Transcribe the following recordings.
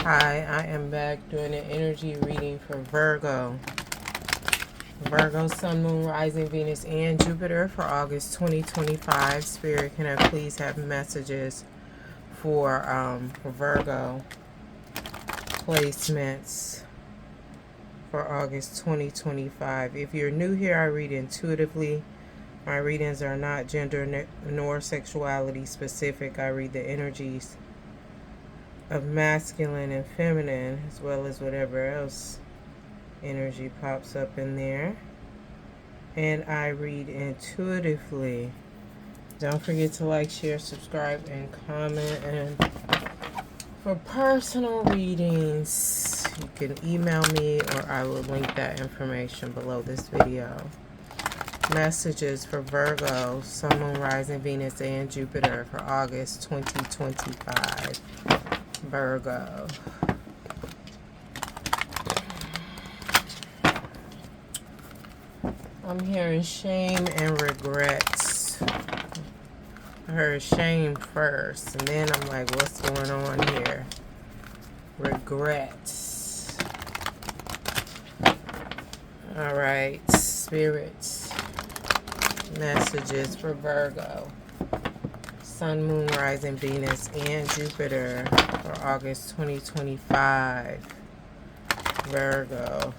Hi, I am back doing an energy reading for Virgo. Virgo, Sun, Moon, Rising, Venus, and Jupiter for August 2025. Spirit, can I please have messages for Virgo placements for August 2025? If you're new here, I read intuitively. My readings are not gender nor sexuality specific. I read the energies of masculine and feminine, as well as whatever else energy pops up in there. And I read intuitively. Don't forget to like, share, subscribe, and comment. And for personal readings, you can email me, or I will link that information below this video. Messages for Virgo, Sun, Moon, Rising, Venus, and Jupiter for August 2025. Virgo. I'm hearing shame and regrets. I heard shame first, and then I'm like, what's going on here? Regrets. Alright, spirits. Messages for Virgo. Sun, Moon, Rising, Venus, and Jupiter for August 2025. Virgo.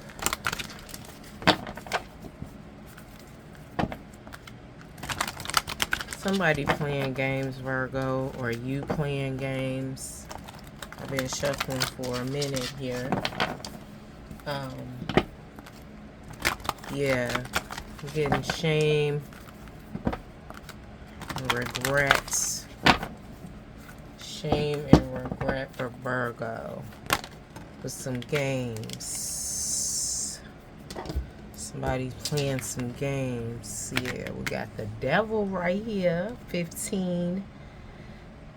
Somebody playing games, Virgo, or you playing games. I've been shuffling for a minute here. Yeah, I'm getting shame, regrets. Shame and regret for Virgo with some games. Somebody's playing some games. Yeah, we got the devil right here. 15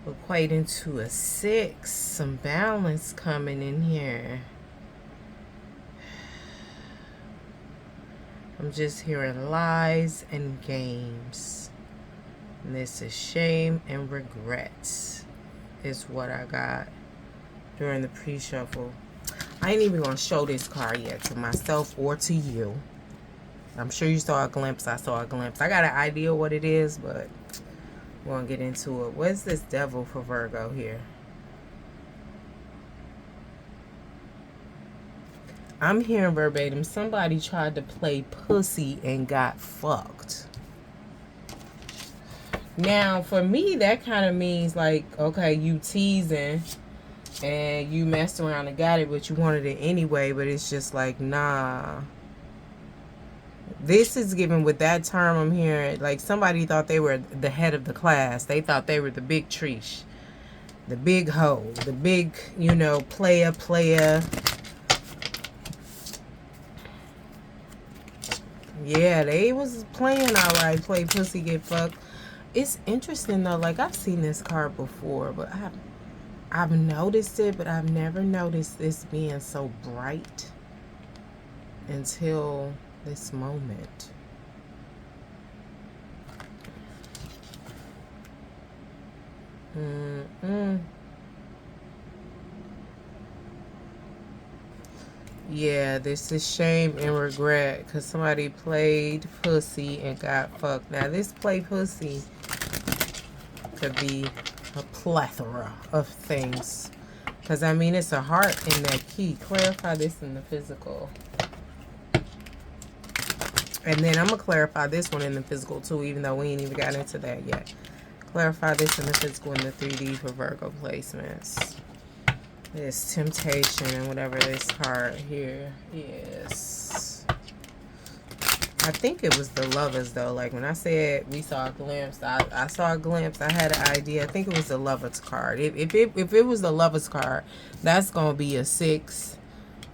equating to a 6. Some balance coming in here. I'm just hearing lies and games. And this is shame and regrets is what I got during the pre-shuffle. I ain't even going to show this card yet to myself or to you. I'm sure you saw a glimpse. I saw a glimpse. I got an idea what it is, but we're going to get into it. What's this devil for Virgo here? I'm hearing verbatim, somebody tried to play pussy and got fucked. Now, for me, that kind of means like, okay, you teasing and you messed around and got it, but you wanted it anyway, but it's just like, nah. This is given with that term I'm hearing, like somebody thought they were the head of the class. They thought they were the big treesh, the big hoe, the big, you know, player. Yeah, they was playing alright, play pussy, get fucked. It's interesting though, like I've seen this card before, but I've noticed it, but I've never noticed this being so bright until this moment. Yeah, this is shame and regret because somebody played pussy and got fucked. Now, this play pussy could be a plethora of things. Because, I mean, it's a heart in that key. Clarify this in the physical. And then I'm going to clarify this one in the physical, too, even though we ain't even got into that yet. Clarify this in the physical and the 3D for Virgo placements. This temptation and whatever this card here is. I think it was the lovers though. Like when I said we saw a glimpse, I saw a glimpse. I had an idea. I think it was the lovers card. If it was the lovers card, that's gonna be a 6,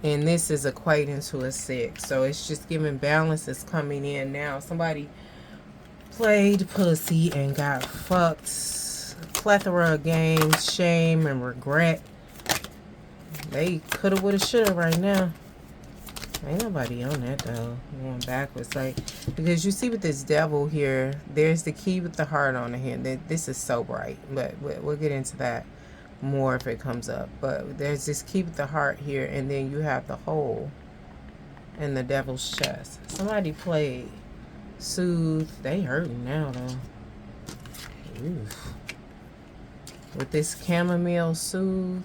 and this is equating to a 6. So it's just giving balance is coming in now. Somebody played pussy and got fucked. Plethora of games, shame and regret. They coulda, woulda, shoulda right now. Ain't nobody on that though. Going backwards, like, because you see with this devil here, there's the key with the heart on the hand. This is so bright, but we'll get into that. more if it comes up. But there's this keep the heart here, and then you have the hole and the devil's chest. Somebody played soothe. They hurting now though. Oof. With this chamomile soothe,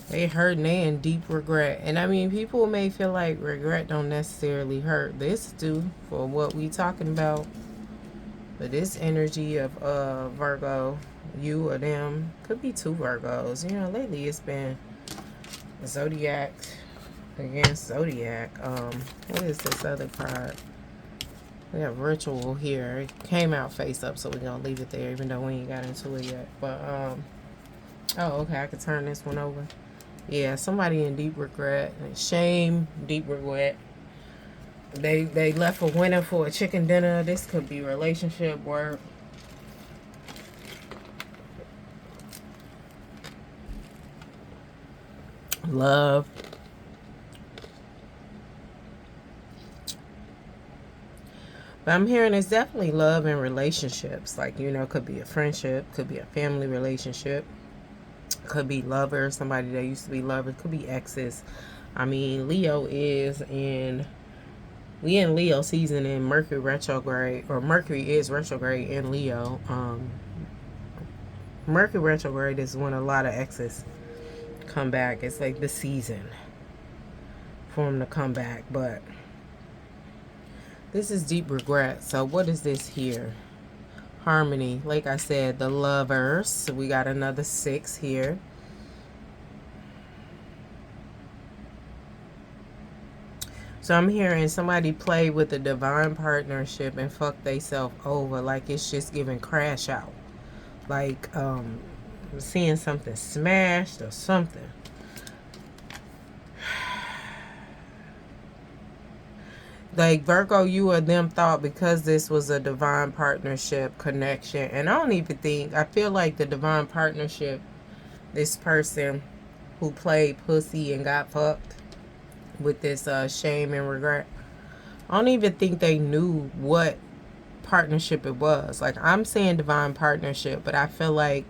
they hurting. They in deep regret. And I mean, people may feel like regret don't necessarily hurt. This do for what we talking about. But this energy of Virgo, you or them, could be two Virgos. You know, lately it's been Zodiac against Zodiac. What is this other card? We have Ritual here. It came out face up, so we're gonna leave it there, even though we ain't got into it yet. But oh, okay, I could turn this one over. Yeah, somebody in deep regret, shame, deep regret. They left a winner for a chicken dinner. This could be relationship, work. Love. But I'm hearing it's definitely love and relationships. Like, you know, could be a friendship, could be a family relationship, could be lovers, somebody that used to be lovers, could be exes. I mean, Leo is in, we in Leo season in Mercury retrograde, or Mercury is retrograde in Leo. Mercury retrograde is when a lot of exes come back. It's like the season for them to come back. But this is deep regret. So what is this here? Harmony. Like I said, the lovers. So we got another 6 here. So I'm hearing somebody play with the divine partnership and fuck theyself over. Like it's just giving crash out. Like seeing something smashed or something. Like Virgo, you or them thought because this was a divine partnership connection. And I don't even think, I feel like the divine partnership, this person who played pussy and got fucked with this shame and regret, I don't even think they knew what partnership it was. Like I'm saying divine partnership, but I feel like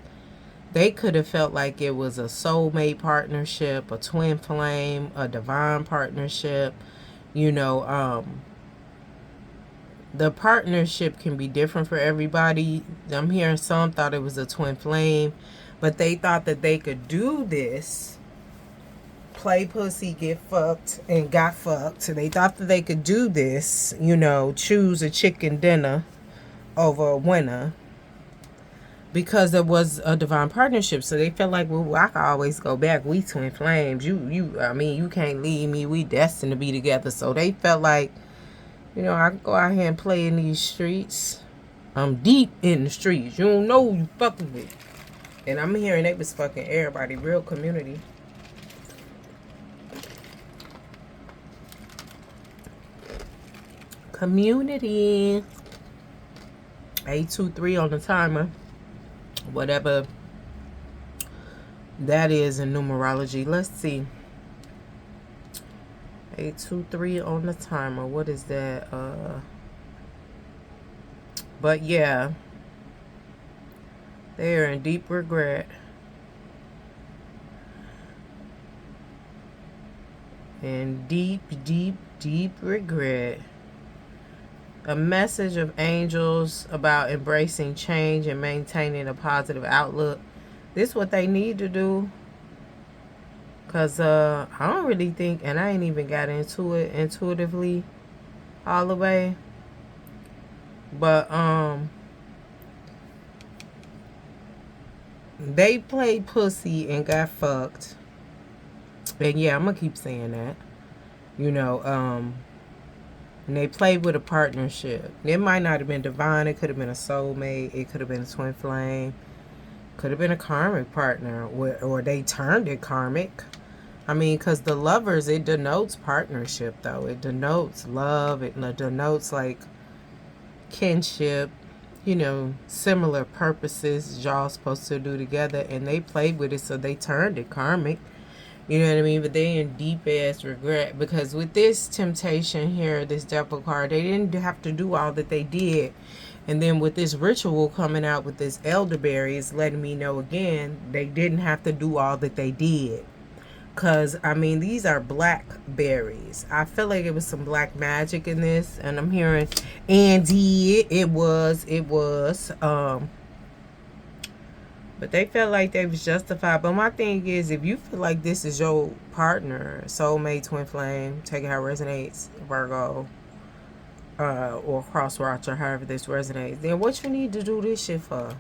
they could have felt like it was a soulmate partnership, a twin flame, a divine partnership. You know, the partnership can be different for everybody. I'm hearing some thought it was a twin flame, but they thought that they could do this, play pussy, get fucked, and got fucked. So they thought that they could do this, you know, choose a chicken dinner over a winner, because it was a divine partnership. So they felt like, well, I can always go back. We twin flames. I mean, you can't leave me. We destined to be together. So they felt like, you know, I can go out here and play in these streets. I'm deep in the streets. You don't know who you fucking with. And I'm hearing they was fucking everybody. Real community. Community. 823 on the timer. Whatever that is in numerology. Let's see. 823 on the timer. What is that? But yeah, they are in deep regret. And deep, deep, deep regret. A message of angels about embracing change and maintaining a positive outlook. This is what they need to do. Because I don't really think, and I ain't even got into it intuitively all the way. But they played pussy and got fucked. And yeah, I'm going to keep saying that. You know, and they played with a partnership. It might not have been divine. It could have been a soulmate. It could have been a twin flame. Could have been a karmic partner. Or they turned it karmic. I mean, because the lovers, it denotes partnership, though. It denotes love. It denotes, like, kinship. You know, similar purposes y'all supposed to do together. And they played with it, so they turned it karmic. You know what I mean? But they in deep ass regret, because with this temptation here, this devil card, they didn't have to do all that they did. And then with this ritual coming out with this elderberry, it's letting me know again, they didn't have to do all that they did. Because, I mean, these are blackberries. I feel like it was some black magic in this. And I'm hearing, Andy, it was. But they felt like they was justified. But my thing is, if you feel like this is your partner, soulmate, twin flame, take it how it resonates, Virgo, or crosswatch, or however this resonates, then what you need to do this shit for?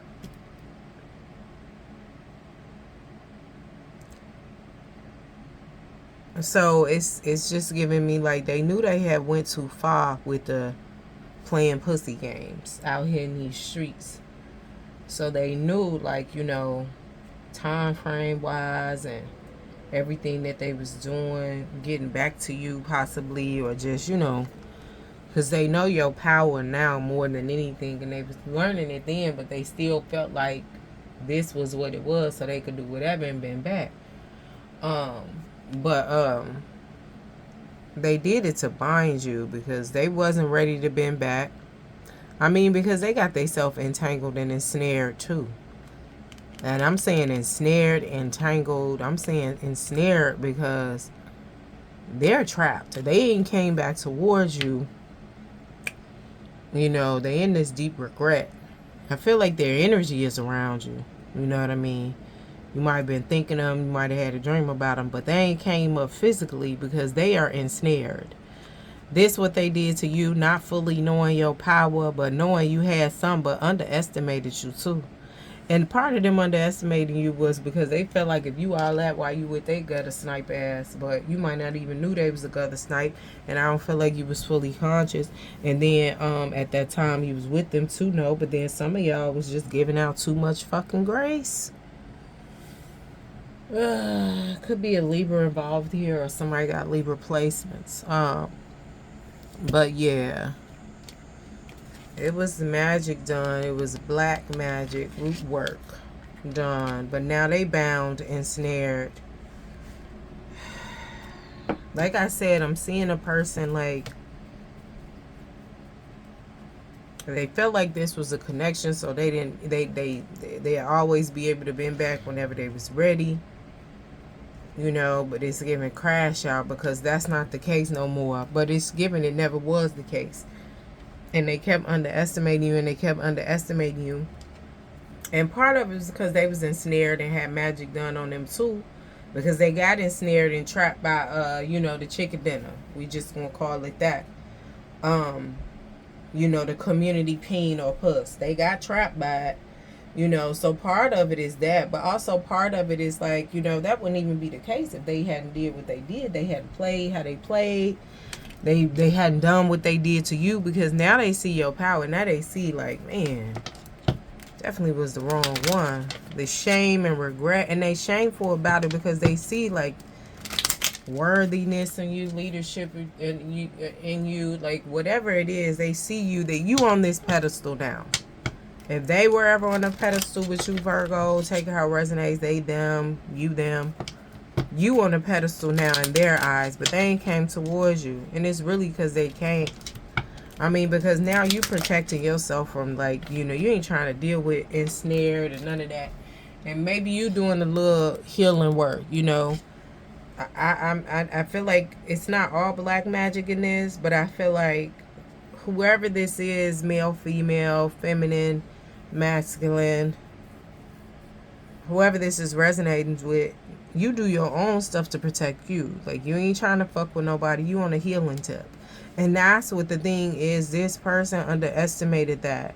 So it's just giving me like they knew they had went too far with the playing pussy games out here in these streets. So they knew, like, you know, time frame wise and everything that they was doing, getting back to you possibly, or just, you know, because they know your power now more than anything, and they was learning it then, but they still felt like this was what it was, so they could do whatever and been back. But they did it to bind you because they wasn't ready to bend back. I mean, because they got themselves entangled and ensnared too. And I'm saying ensnared, entangled. I'm saying ensnared because they're trapped. They ain't came back towards you. You know, they in this deep regret. I feel like their energy is around you. You know what I mean? You might have been thinking of them, you might have had a dream about them, but they ain't came up physically because they are ensnared. This what they did to you, not fully knowing your power, but knowing you had some, but underestimated you too. And part of them underestimating you was because they felt like if you all that, why you with they gutter snipe ass, but you might not even knew they was a gutter snipe, and I don't feel like you was fully conscious. And then at that time you was with them too, no, but then some of y'all was just giving out too much fucking grace. Could be a Libra involved here, or somebody got Libra placements. But yeah, it was magic done. It was black magic, root work done. But now they bound and snared. Like I said, I'm seeing a person like they felt like this was a connection, so they didn't. They always be able to bend back whenever they was ready. You know, but it's giving crash out because that's not the case no more. But it's given it never was the case. And they kept underestimating you, and they kept underestimating you. And part of it was because they was ensnared and had magic done on them too. Because they got ensnared and trapped by, you know, the chicken dinner. We just gonna call it that. You know, the community peen or puss. They got trapped by it. You know, so part of it is that, but also part of it is like, you know, that wouldn't even be the case if they hadn't did what they did. They hadn't played how they played. They hadn't done what they did to you, because now they see your power. Now they see like, man, definitely was the wrong one. The shame and regret, and they shameful about it because they see like worthiness in you, leadership in you, like whatever it is, they see you, that you on this pedestal now. If they were ever on a pedestal with you, Virgo, take it how it resonates, they, them, you, them. You on a pedestal now in their eyes, but they ain't came towards you. And it's really because they can't. I mean, because now you protecting yourself from, like, you know, you ain't trying to deal with ensnared and none of that. And maybe you doing a little healing work, you know. I feel like it's not all black magic in this, but I feel like whoever this is, male, female, feminine, masculine, whoever this is resonating with, you do your own stuff to protect you. Like, you ain't trying to fuck with nobody. You on a healing tip. And that's what the thing is. This person underestimated that.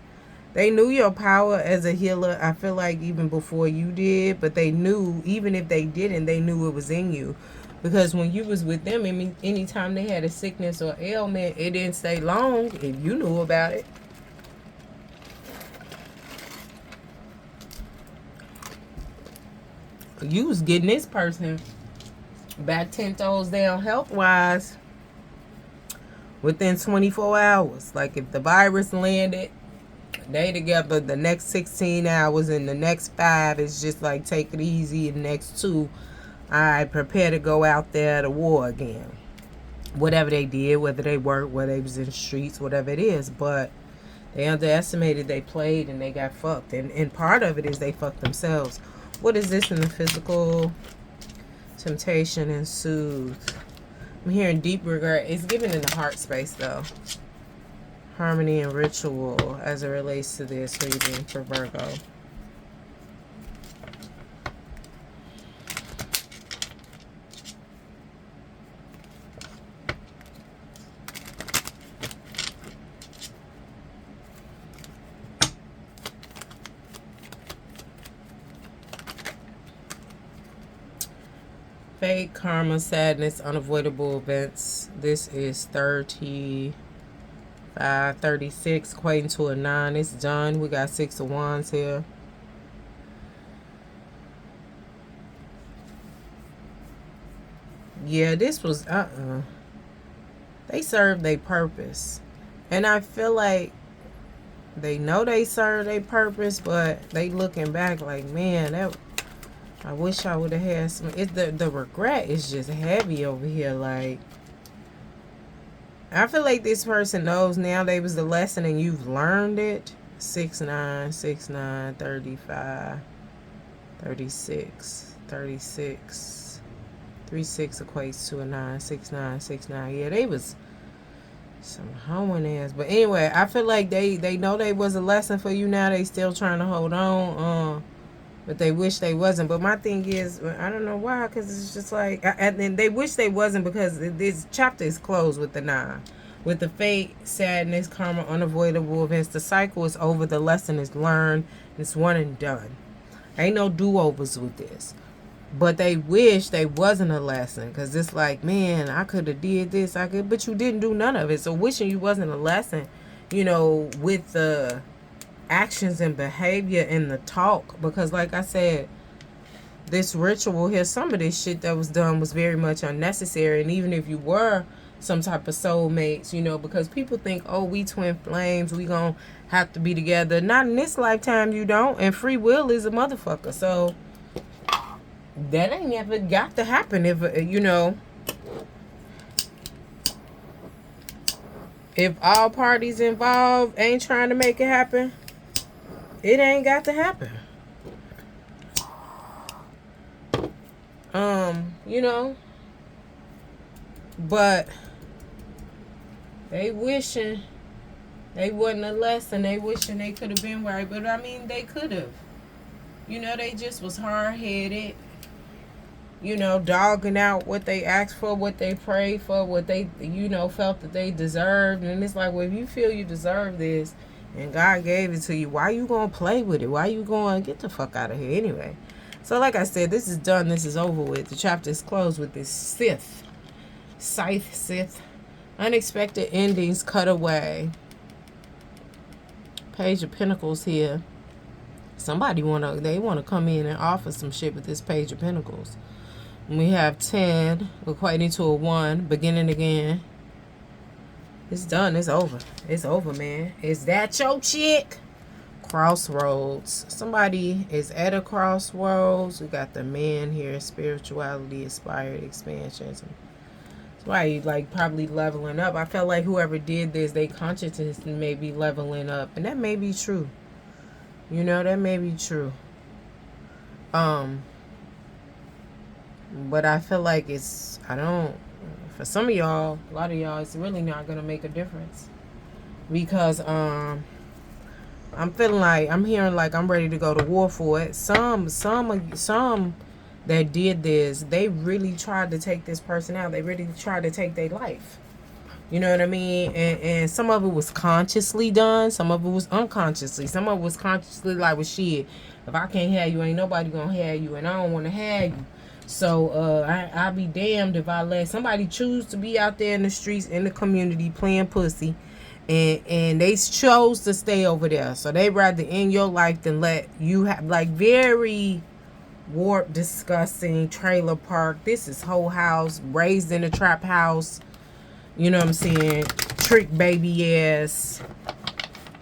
They knew your power as a healer, I feel like, even before you did. But they knew, even if they didn't, they knew it was in you. Because when you was with them, I mean, anytime they had a sickness or ailment, it didn't stay long if you knew about it. You was getting this person back 10 toes down health-wise within 24 hours. Like, if the virus landed, they together the next 16 hours, and the next 5 is just like, take it easy, and the next 2, I prepare to go out there to war again. Whatever they did, whether they worked, whether they was in the streets, whatever it is. But They underestimated, they played, and they got fucked. And part of it is they fucked themselves. What is this in the physical? Temptation and soothe. I'm hearing deep regret. It's given in the heart space, though. Harmony and ritual as it relates to this reading for Virgo. Fate, karma, sadness, unavoidable events. This is 35, 36, equating to a 9. It's done. We got 6 of Wands here. Yeah, this was, they served their purpose. And I feel like they know they served their purpose, but they looking back like, man, that... I wish I would have had some. The regret is just heavy over here. Like, I feel like this person knows now they was the lesson and you've learned it. 6, 9, 6, 9, 35, 36, 36. 3, 6 equates to a 9. 6, 9, 6, 9. Yeah, they was some hoeing ass. But anyway, I feel like they know they was a lesson for you now. They still trying to hold on. But they wish they wasn't. But my thing is, I don't know why, because it's just like, and they wish they wasn't because this chapter is closed with the 9. With the fate, sadness, karma, unavoidable events. The cycle is over. The lesson is learned. It's one and done. Ain't no do-overs with this. But they wish they wasn't a lesson, because it's like, man, I could have did this. But you didn't do none of it. So wishing you wasn't a lesson, you know, with the actions and behavior and the talk, because like I said, this ritual here, some of this shit that was done was very much unnecessary. And even if you were some type of soulmates, you know, because people think, oh, we twin flames, we gonna have to be together. Not in this lifetime, you don't. And free will is a motherfucker, so that ain't never got to happen. If you know, if all parties involved ain't trying to make it happen, it ain't got to happen. You know. But they wishing they wasn't a lesson. They wishing they could have been right. But I mean, they could have. You know, they just was hard-headed. You know, dogging out what they asked for, what they prayed for, what they, you know, felt that they deserved. And it's like, well, if you feel you deserve this, and God gave it to you, why you gonna play with it? Why you gonna get the fuck out of here anyway? So like I said, this is done. This is over with. The chapter is closed with this Sith. Unexpected endings cut away. Page of Pentacles here. Somebody they wanna come in and offer some shit with this Page of Pentacles. We have 10 equating to a 1, beginning again. It's done. It's over. It's over, man. Is that your chick? Crossroads. Somebody is at a crossroads. We got the man here. Spirituality, inspired, expansion. That's why you like probably leveling up. I felt like whoever did this, they consciousness may be leveling up. And that may be true. You know, that may be true. But I feel like it's, for some of y'all, a lot of y'all, it's really not going to make a difference. Because, I'm feeling like, I'm hearing like I'm ready to go to war for it. Some that did this, they really tried to take this person out. They really tried to take their life. You know what I mean? And some of it was consciously done. Some of it was unconsciously. Some of it was consciously like, well, shit, if I can't have you, ain't nobody going to have you. And I don't want to have you. So I'll be damned if I let somebody choose to be out there in the streets, in the community, playing pussy. And they chose to stay over there. So they rather end your life than let you have, like, very warped, disgusting trailer park. This is whole house, raised in a trap house. You know what I'm saying? Trick baby ass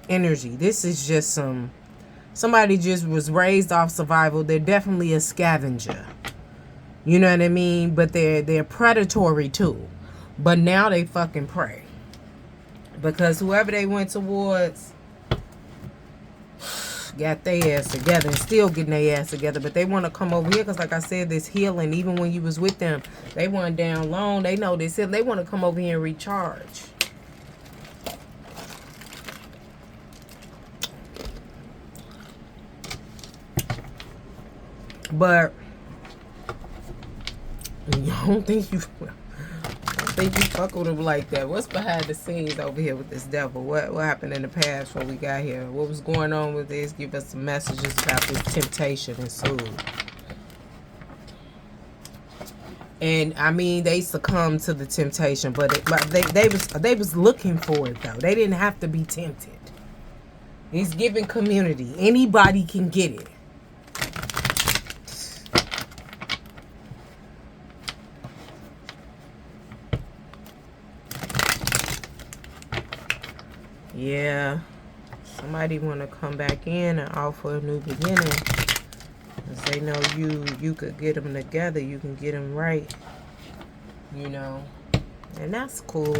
energy. This is just somebody just was raised off survival. They're definitely a scavenger. You know what I mean? But they're predatory too. But now they fucking prey. Because whoever they went towards, got their ass together and still getting their ass together. But they want to come over here because, like I said, this healing, even when you was with them, they weren't down long. They know this. They want to come over here and recharge. But I don't think you fuck with them like that. What's behind the scenes over here with this devil? What happened in the past before we got here? What was going on with this? Give us some messages about this temptation ensued. And I mean, they succumbed to the temptation, but they was looking for it though. They didn't have to be tempted. He's giving community. Anybody can get it. Yeah, somebody want to come back in and offer a new beginning. Because they know you could get them together. You can get them right. You know. And that's cool.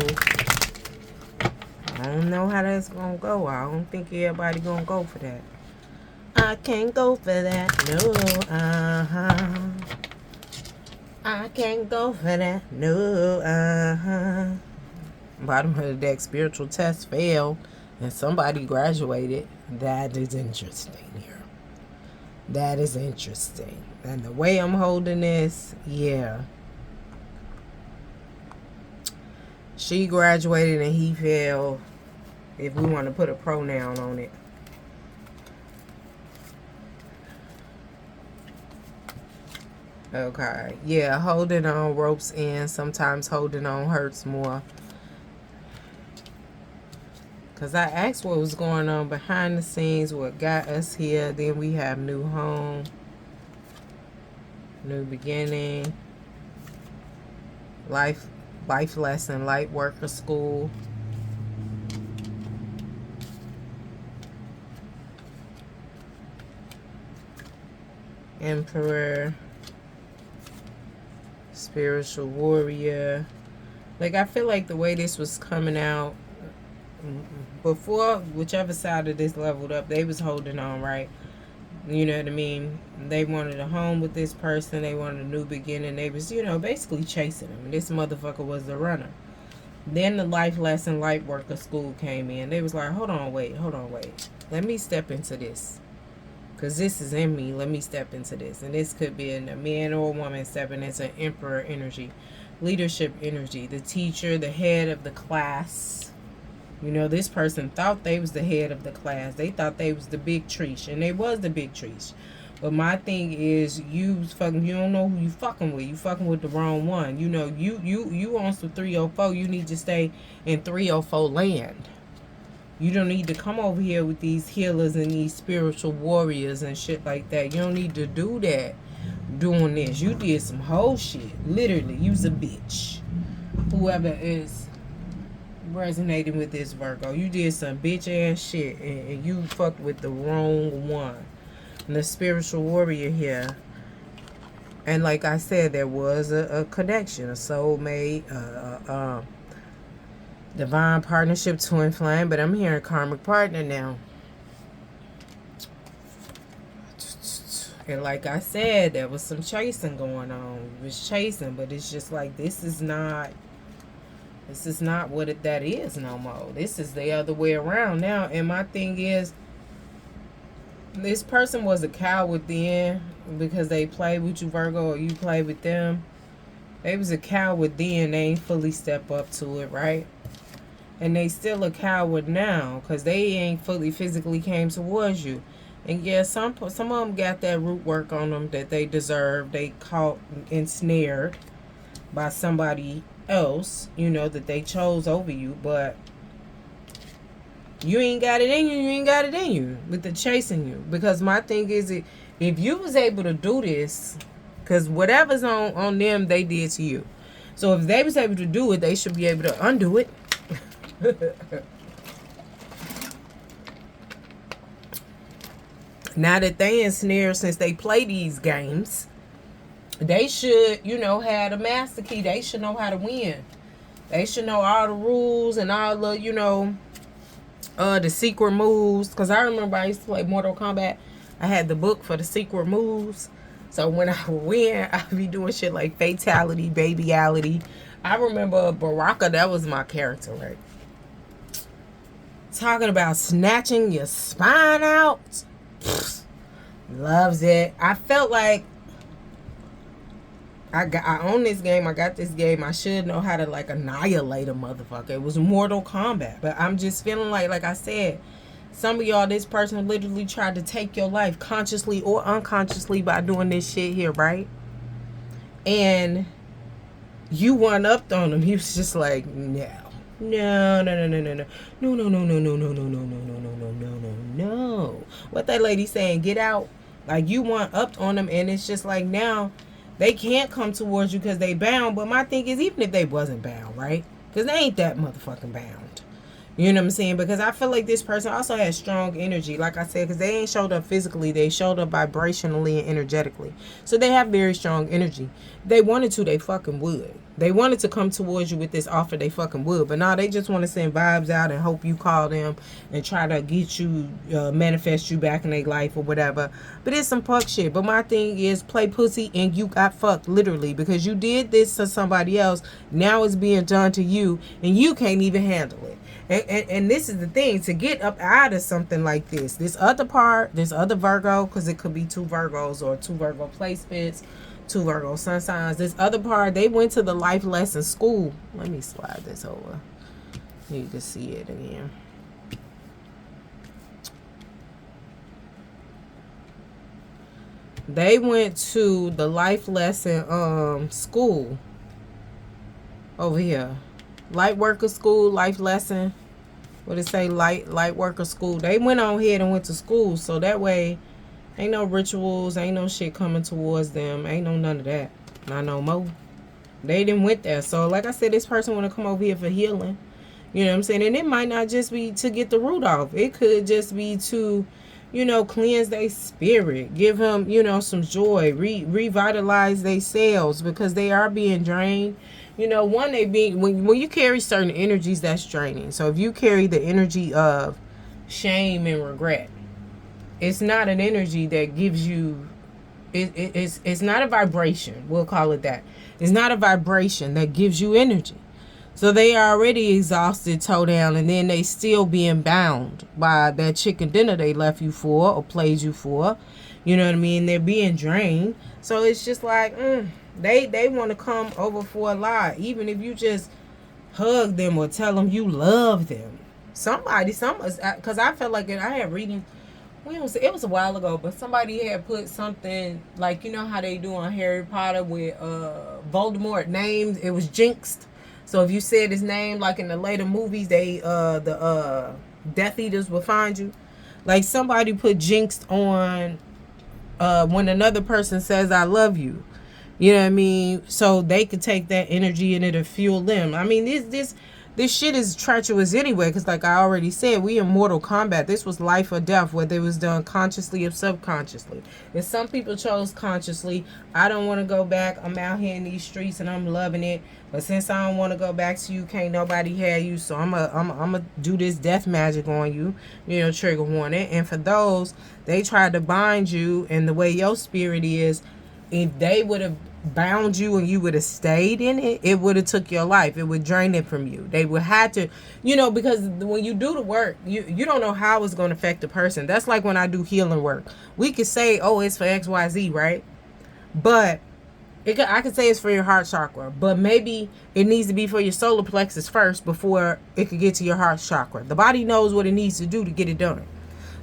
I don't know how that's going to go. I don't think everybody going to go for that. I can't go for that. No. I can't go for that. No. Bottom of the deck, spiritual test failed and somebody graduated. That is interesting here. That is interesting. And the way I'm holding this, yeah. She graduated and he failed, if we want to put a pronoun on it. Okay. Yeah, holding on ropes in. Sometimes holding on hurts more. Because I asked what was going on behind the scenes, what got us here. Then we have new home, new beginning, life lesson, light worker school. Emperor, spiritual warrior. Like, I feel like the way this was coming out, before whichever side of this leveled up, they was holding on, right? You know what I mean? They wanted a home with this person. They wanted a new beginning. They was, you know, basically chasing him. And this motherfucker was the runner. Then the life lesson, light worker school came in. They was like, hold on, wait. Let me step into this. Because this is in me. Let me step into this. And this could be a man or a woman stepping into emperor energy. Leadership energy. The teacher, the head of the class. You know, this person thought they was the head of the class. They thought they was the big treesh. And they was the big treesh. But my thing is, you don't know who you fucking with. You fucking with the wrong one. You know, you on some 304. You need to stay in 304 land. You don't need to come over here with these healers and these spiritual warriors and shit like that. You don't need to do that doing this. You did some whole shit. Literally, you's a bitch. Whoever is resonating with this Virgo, you did some bitch ass shit and you fucked with the wrong one. And the spiritual warrior here, and like I said, there was a connection, a soulmate, divine partnership, twin flame, but I'm hearing karmic partner now. And like I said, there was some chasing going on. It was chasing, but it's just like, this is not what that is no more. This is the other way around now. And my thing is, this person was a coward then because they played with you, Virgo, or you played with them. They was a coward then. They ain't fully step up to it, right? And they still a coward now because they ain't fully physically came towards you. And yeah, some of them got that root work on them that they deserve. They caught ensnared by somebody else, you know, that they chose over you. But you ain't got it in you. You ain't got it in you with the chasing you. Because my thing is, if you was able to do this, because whatever's on them, they did to you. So if they was able to do it, they should be able to undo it. Now that they ensnared, since they play these games, they should, you know, have the master key. They should know how to win. They should know all the rules and all the, you know, The secret moves, because I remember I used to play Mortal Kombat. I had the book for the secret moves. So when I would win, I'd be doing shit like fatality, babyality. I remember Baraka, that was my character, right? Talking about snatching your spine out. Loves it. I felt like I own this game. I got this game. I should know how to like annihilate a motherfucker. It was Mortal Kombat. But I'm just feeling like I said, some of y'all, this person literally tried to take your life consciously or unconsciously by doing this shit here, right? And you one upped on him. He was just like, no. No, no, no, no, no, no. No, no, no, no, no, no, no, no, no, no, no, no, no, no, no. What that lady saying, get out. Like you one upped on them, and it's just like now they can't come towards you because they bound. But my thing is, even if they wasn't bound, right? Because they ain't that motherfucking bound. You know what I'm saying? Because I feel like this person also has strong energy. Like I said, because they ain't showed up physically. They showed up vibrationally and energetically. So they have very strong energy. If they wanted to, they fucking would. They wanted to come towards you with this offer, they fucking would. But now they just want to send vibes out and hope you call them and try to get you, manifest you back in their life or whatever. But it's some fuck shit. But my thing is, play pussy and you got fucked, literally. Because you did this to somebody else. Now it's being done to you and you can't even handle it. And this is the thing, to get up out of something like this other part, this other Virgo, because it could be two Virgos or two Virgo placements, two Virgo sun signs. This other part, they went to the life lesson school. Let me slide this over. You can see it again. They went to the life lesson school over here. Light worker school, life lesson. What it say? Light worker school. They went on ahead and went to school, so that way ain't no rituals, ain't no shit coming towards them, ain't no none of that. Not no more. They didn't went there. So like I said, this person want to come over here for healing. You know what I'm saying? And it might not just be to get the root off. It could just be to, you know, cleanse their spirit, give them, you know, some joy, revitalize their cells, because they are being drained. You know, one, they being, when you carry certain energies, that's draining. So if you carry the energy of shame and regret, it's not an energy that gives you, it's not a vibration, we'll call it that. It's not a vibration that gives you energy. So they are already exhausted, toe down, and then they still being bound by that chicken dinner they left you for or played you for. You know what I mean? They're being drained. So it's just like, they want to come over for a lie. Even if you just hug them or tell them you love them. Because I felt like I had reading, it was a while ago, but somebody had put something, like, you know how they do on Harry Potter with Voldemort names, it was jinxed. So if you said his name, like in the later movies, the Death Eaters will find you. Like somebody put jinxed on when another person says I love you. You know what I mean? So they could take that energy and it'll fuel them. I mean, this shit is treacherous anyway, because like I already said, we in Mortal Kombat. This was life or death, whether it was done consciously or subconsciously. If some people chose consciously, I don't want to go back. I'm out here in these streets and I'm loving it. But since I don't want to go back to you, can't nobody have you. So I'm a do this death magic on you, you know, trigger warning. And for those, they tried to bind you, and the way your spirit is, if they would have bound you and you would have stayed in it, it would have took your life. It would drain it from you. They would have to, you know, because when you do the work, you don't know how it's going to affect the person. That's like when I do healing work. We could say, oh, it's for XYZ, right? But I could say it's for your heart chakra, but maybe it needs to be for your solar plexus first before it could get to your heart chakra. The body knows what it needs to do to get it done.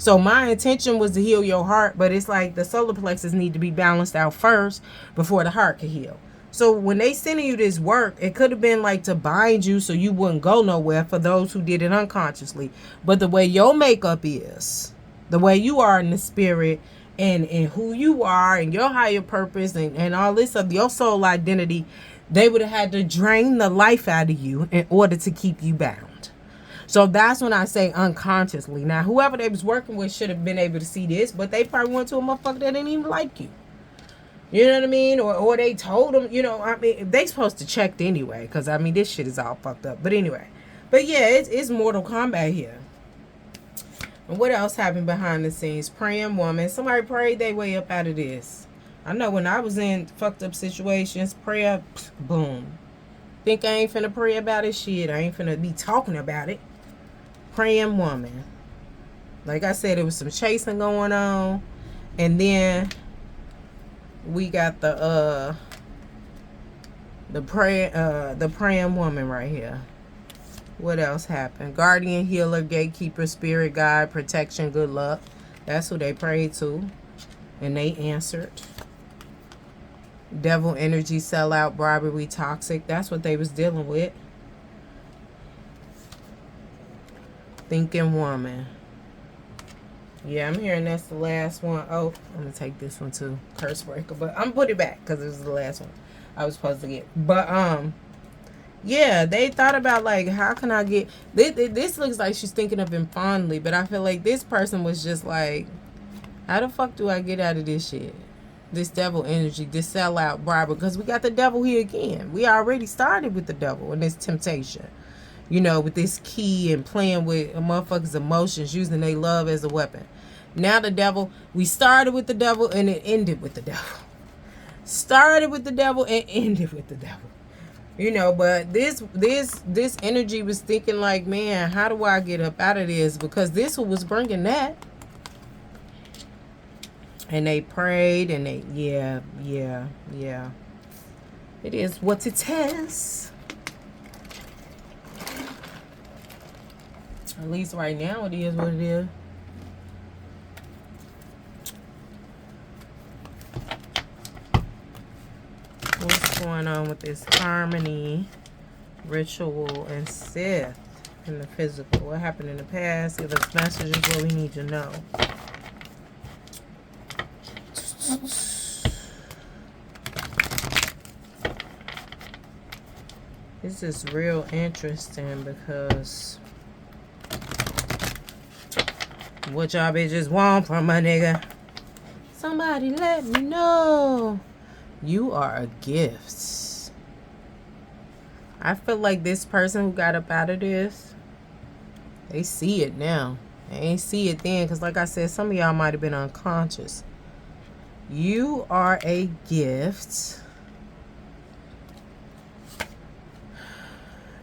So my intention was to heal your heart, but it's like the solar plexus need to be balanced out first before the heart can heal. So when they sending you this work, it could have been like to bind you so you wouldn't go nowhere for those who did it unconsciously. But the way your makeup is, the way you are in the spirit, and who you are and your higher purpose and all this of your soul identity, they would have had to drain the life out of you in order to keep you bound. So that's when I say unconsciously. Now, whoever they was working with should have been able to see this, but they probably went to a motherfucker that didn't even like you. You know what I mean? Or they told them, you know, I mean, they supposed to check anyway, because, I mean, this shit is all fucked up. But anyway. But yeah, it's Mortal Kombat here. And what else happened behind the scenes? Praying woman. Somebody prayed their way up out of this. I know when I was in fucked up situations, prayer, boom. Think I ain't finna pray about it? Shit, I ain't finna be talking about it. Praying woman. Like I said, there was some chasing going on. And then we got the praying woman right here. What else happened? Guardian, healer, gatekeeper, spirit guide, protection, good luck. That's who they prayed to. And they answered. Devil energy, sellout, bribery, toxic. That's what they was dealing with. Thinking woman. Yeah, I'm hearing that's the last one. Oh, I'm going to take this one too. Curse breaker. But I'm going to put it back because this is the last one I was supposed to get. But, yeah, they thought about, like, how can I get... This looks like she's thinking of him fondly, but I feel like this person was just like, how the fuck do I get out of this shit? This devil energy, this sellout bribery, because we got the devil here again. We already started with the devil and this temptation. You know, with this key and playing with a motherfucker's emotions, using their love as a weapon. Now the devil, we started with the devil and it ended with the devil. Started with the devil and ended with the devil. You know, but this energy was thinking like, man, how do I get up out of this? Because this one was bringing that. And they prayed and they, yeah. It is what it is. At least right now it is what it is. What's going on with this harmony, ritual, and Sith in the physical? What happened in the past? Give us messages what we need to know. This is real interesting because what y'all bitches want from a nigga? Somebody let me know. You are a gift. I feel like this person who got up out of this, they see it now. They ain't see it then because like I said, some of y'all might have been unconscious. You are a gift.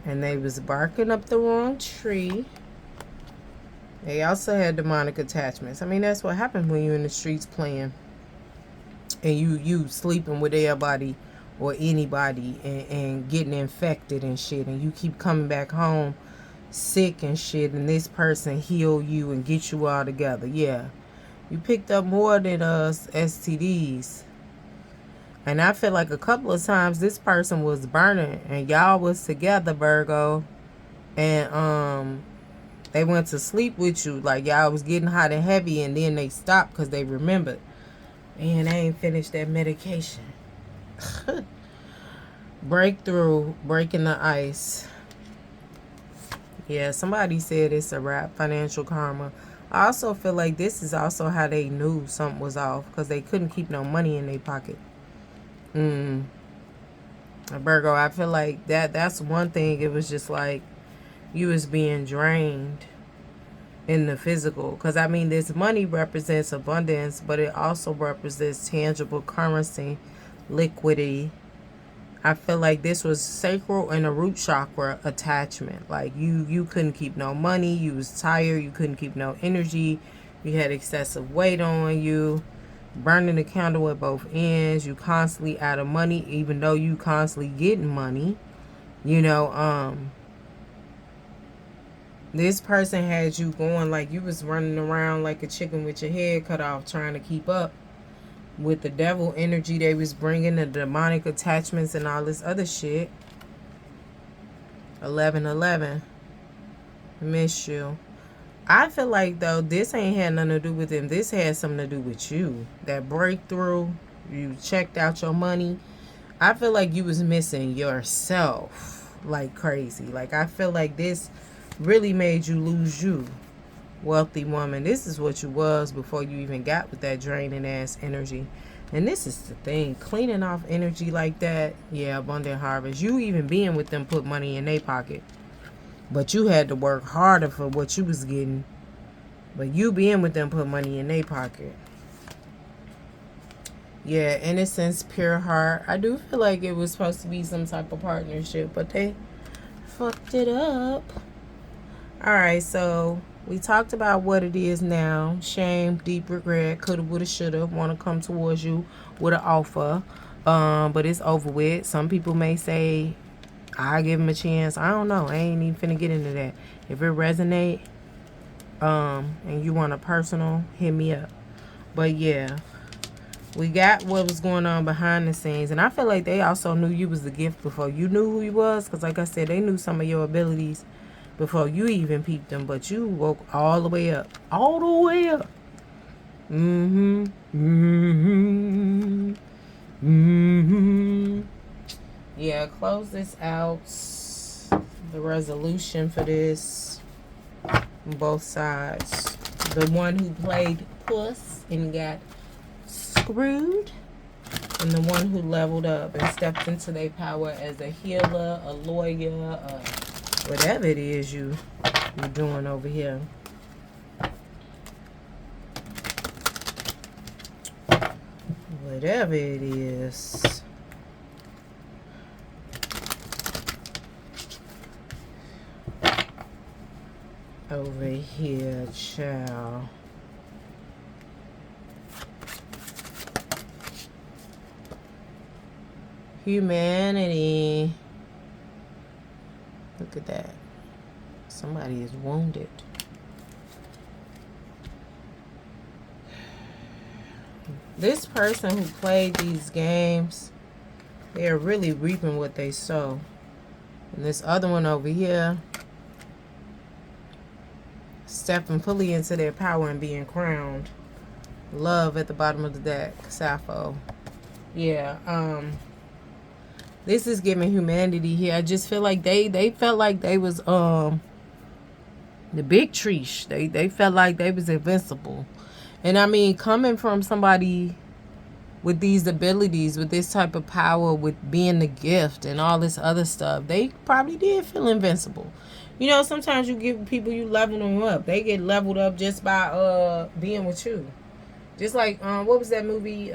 And they was barking up the wrong tree. They also had demonic attachments. I mean, that's what happens when you're in the streets playing. And you sleeping with everybody or anybody and getting infected and shit. And you keep coming back home sick and shit. And this person heal you and get you all together. Yeah. You picked up more than us STDs. And I feel like a couple of times this person was burning. And y'all was together, Virgo. And they went to sleep with you. Like y'all was getting hot and heavy. And then they stopped because they remembered. And they ain't finished that medication. Breakthrough. Breaking the ice. Yeah, somebody said it's a wrap. Financial karma. I also feel like this is also how they knew something was off. Because they couldn't keep no money in their pocket. Virgo, I feel like that's one thing. It was just like you was being drained in the physical. Because, I mean, this money represents abundance. But it also represents tangible currency, liquidity. I feel like this was sacral and a root chakra attachment. Like you couldn't keep no money. You was tired. You couldn't keep no energy. You had excessive weight on you. Burning the candle at both ends. You constantly out of money, even though you constantly getting money. You know, this person had you going like you was running around like a chicken with your head cut off, trying to keep up with the devil energy they was bringing, the demonic attachments and all this other shit. 1111. Miss you. I feel like, though, this ain't had nothing to do with them. This had something to do with you. That breakthrough. You checked out your money. I feel like you was missing yourself like crazy. Like, I feel like this really made you lose you. Wealthy woman. This is what you was before you even got with that draining ass energy. And this is the thing. Cleaning off energy like that. Yeah, abundant harvest. You even being with them put money in their pocket. But you had to work harder for what you was getting. But you being with them put money in their pocket. Yeah, innocence, pure heart. I do feel like it was supposed to be some type of partnership, but they fucked it up. Alright, so we talked about what it is now. Shame, deep regret, coulda, woulda, shoulda. Want to come towards you with an offer. But it's over with. Some people may say, I'll give him a chance. I don't know. I ain't even finna get into that. If it resonate, and you want a personal, hit me up. But yeah, we got what was going on behind the scenes. And I feel like they also knew you was the gift before you knew who you was. Because like I said, they knew some of your abilities before you even peeped them. But you woke all the way up. All the way up. Yeah, close this out. The resolution for this. Both sides. The one who played puss and got screwed, and the one who leveled up and stepped into their power as a healer, a lawyer, whatever it is you're doing over here. Whatever it is. Over here, child. Humanity. Look at that. Somebody is wounded. This person who played these games, they are really reaping what they sow. And this other one over here, stepping fully into their power and being crowned. Love at the bottom of the deck. Sappho. Yeah, this is giving humanity here. I just feel like they felt like they was the big treesh. They felt like they was invincible. And I mean, coming from somebody with these abilities, with this type of power, with being the gift and all this other stuff, they probably did feel invincible. You know, sometimes you give people, you level them up. They get leveled up just by being with you. Just like, what was that movie,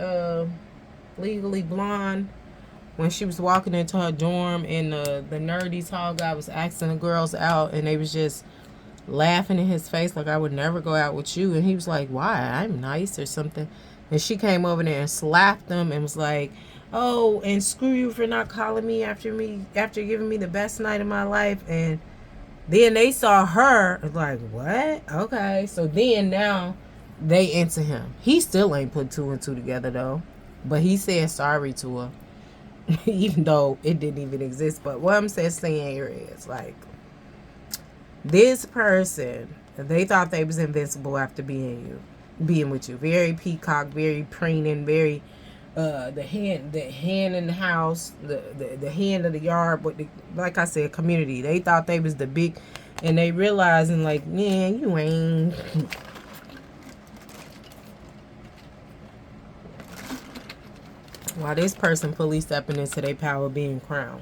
Legally Blonde? When she was walking into her dorm and the nerdy tall guy was asking the girls out and they was just laughing in his face like, I would never go out with you. And he was like, why? I'm nice or something. And she came over there and slapped him and was like, oh, and screw you for not calling me after giving me the best night of my life. And then they saw her like, what? Okay. So then now they into him. He still ain't put two and two together though. But he said sorry to her. Even though it didn't even exist. But what I'm saying here is like, this person, they thought they was invincible after being with you. Very peacock, very preening, very the hand in the house, the hand of the yard, but like I said, community. They thought they was the big, and they realizing like, man, you ain't. While this person fully stepping into their power, being crowned.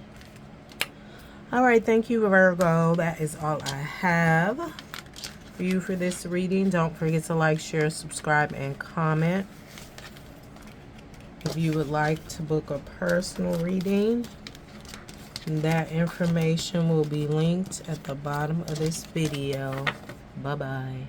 All right, thank you, Virgo. That is all I have for you for this reading. Don't forget to like, share, subscribe, and comment. If you would like to book a personal reading, that information will be linked at the bottom of this video. Bye-bye.